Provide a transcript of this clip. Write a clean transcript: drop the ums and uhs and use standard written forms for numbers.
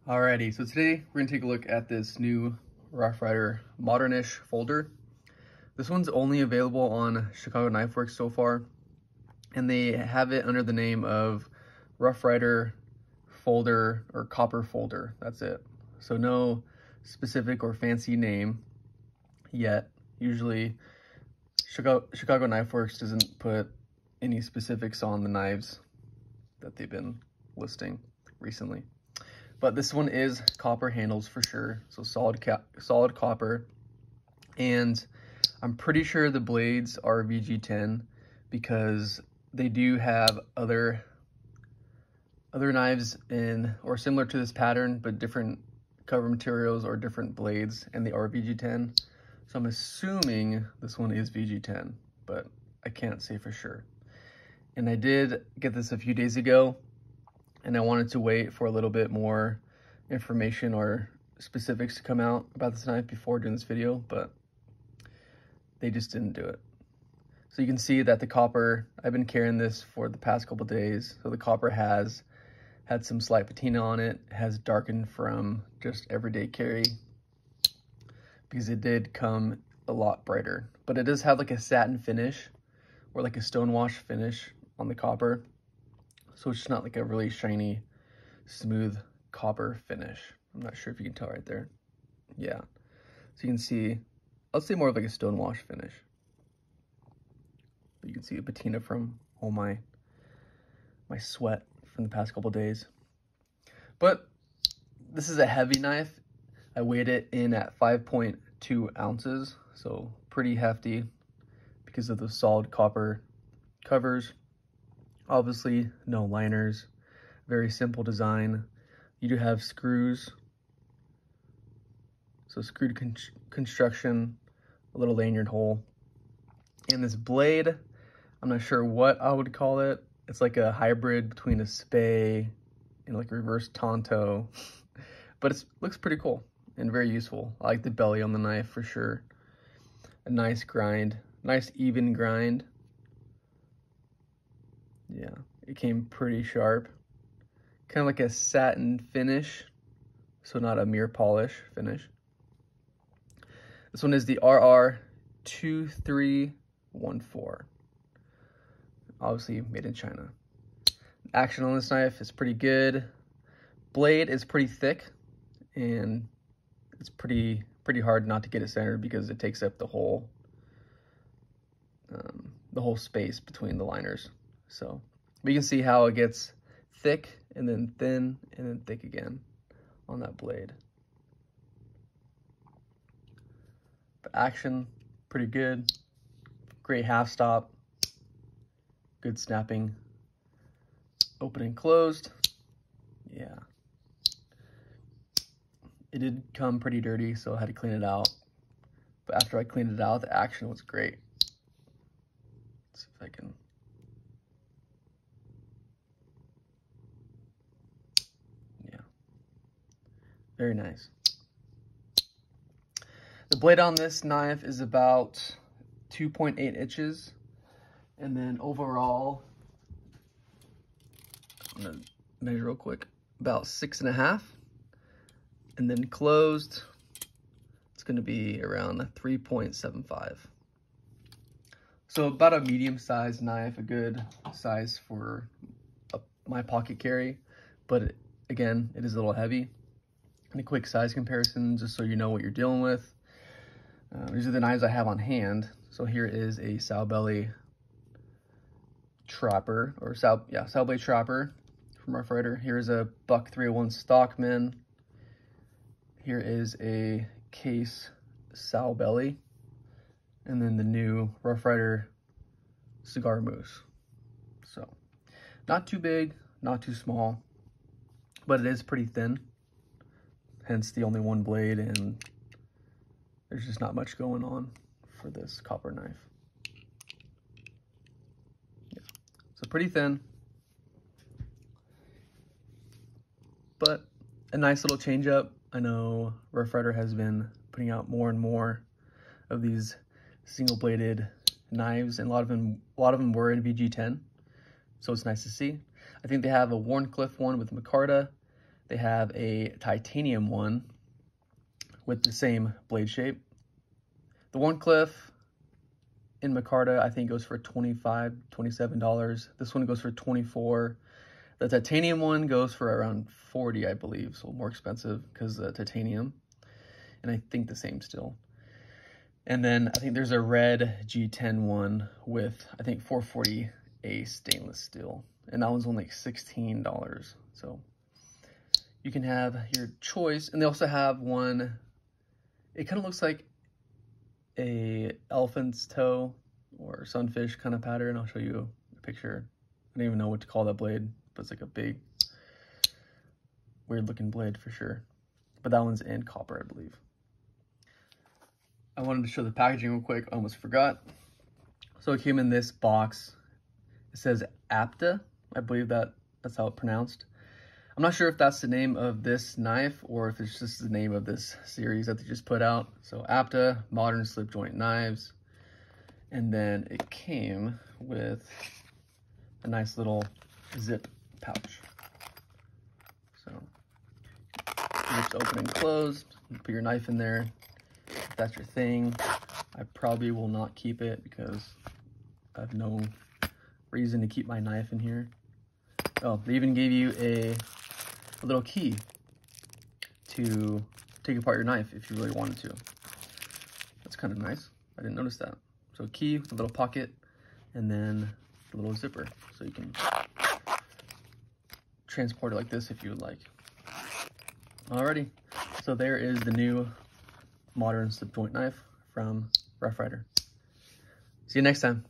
Alrighty, so today we're gonna take a look at this new Rough Ryder Modernish folder. This one's only available on Chicago Knife Works so far, and they have it under the name of Rough Ryder folder or copper folder. That's it. So no specific or fancy name yet. Usually Chicago Knife Works doesn't put any specifics on the knives that they've been listing recently. But this one is copper handles for sure, so solid copper. And I'm pretty sure the blades are VG10 because they do have other knives in or similar to this pattern, but different cover materials or different blades, and they are VG10. So I'm assuming this one is VG10, but I can't say for sure. And I did get this a few days ago, and I wanted to wait for a little bit more information or specifics to come out about this knife before doing this video, but they just didn't do it. So you can see that the copper, I've been carrying this for the past couple days, so the copper has had some slight patina on it, has darkened from just everyday carry because it did come a lot brighter, but it does have like a satin finish or like a stonewash finish on the copper. So it's just not like a really shiny, smooth copper finish. I'm not sure if you can tell right there. Yeah. So you can see, I'll say more of like a stonewash finish. But you can see a patina from all my sweat from the past couple days. But this is a heavy knife. I weighed it in at 5.2 ounces. So pretty hefty because of the solid copper covers. Obviously, no liners, very simple design. You do have screws, so screwed construction, a little lanyard hole. And this blade, I'm not sure what I would call it. It's like a hybrid between a spay and like a reverse Tonto, but it looks pretty cool and very useful. I like the belly on the knife for sure. A nice grind, nice even grind. Yeah, it came pretty sharp. Kind of like a satin finish, so not a mere polish finish. This one is the RR2314. Obviously made in China. Action on this knife is pretty good. Blade is pretty thick, and it's pretty hard not to get it centered because it takes up the whole space between the liners. So, but you can see how it gets thick and then thin and then thick again on that blade. But action, pretty good. Great half stop. Good snapping. Open and closed. Yeah. It did come pretty dirty, so I had to clean it out. But after I cleaned it out, the action was great. Let's see if I can. Very nice. The blade on this knife is about 2.8 inches. And then overall, I'm gonna measure real quick, about 6.5. And then closed, it's gonna be around 3.75. So about a medium-sized knife, a good size for my pocket carry. But again, it is a little heavy. And a quick size comparison, just so you know what you're dealing with. These are the knives I have on hand. So here is a sow belly trapper, or sow blade trapper from Rough Ryder. Here's a Buck 301 Stockman. Here is a case sow belly, and then the new Rough Ryder cigar moose. So not too big, not too small, but it is pretty thin. Hence the only one blade, and there's just not much going on for this copper knife. Yeah. So pretty thin, but a nice little change up. I know Rough Ryder has been putting out more and more of these single bladed knives, and a lot of them were in VG10, so it's nice to see. I think they have a Warncliffe one with micarta, They have a titanium one with the same blade shape. The Warncliffe in micarta, I think, goes for $25, $27. This one goes for $24. The titanium one goes for around $40, I believe, so more expensive because the titanium. And I think the same still. And then I think there's a red G10 one with, I think, 440A stainless steel. And that one's only like $16. So you can have your choice. And they also have one, it kind of looks like a elephant's toe or sunfish kind of pattern. I'll show you a picture. I don't even know what to call that blade, but it's like a big, weird looking blade for sure. But that one's in copper, I believe. I wanted to show the packaging real quick, I almost forgot. So it came in this box. It says Apta, I believe that's how it's pronounced. I'm not sure if that's the name of this knife or if it's just the name of this series that they just put out. So Apta, modern slip joint knives. And then it came with a nice little zip pouch. So it's open and closed. You put your knife in there. If that's your thing. I probably will not keep it because I have no reason to keep my knife in here. Oh, they even gave you a little key to take apart your knife if you really wanted to. That's kind of nice. I didn't notice that. So a key with a little pocket and then a little zipper so you can transport it like this if you would like. Alrighty, so there is the new modern slip joint knife from Ryder. See you next time.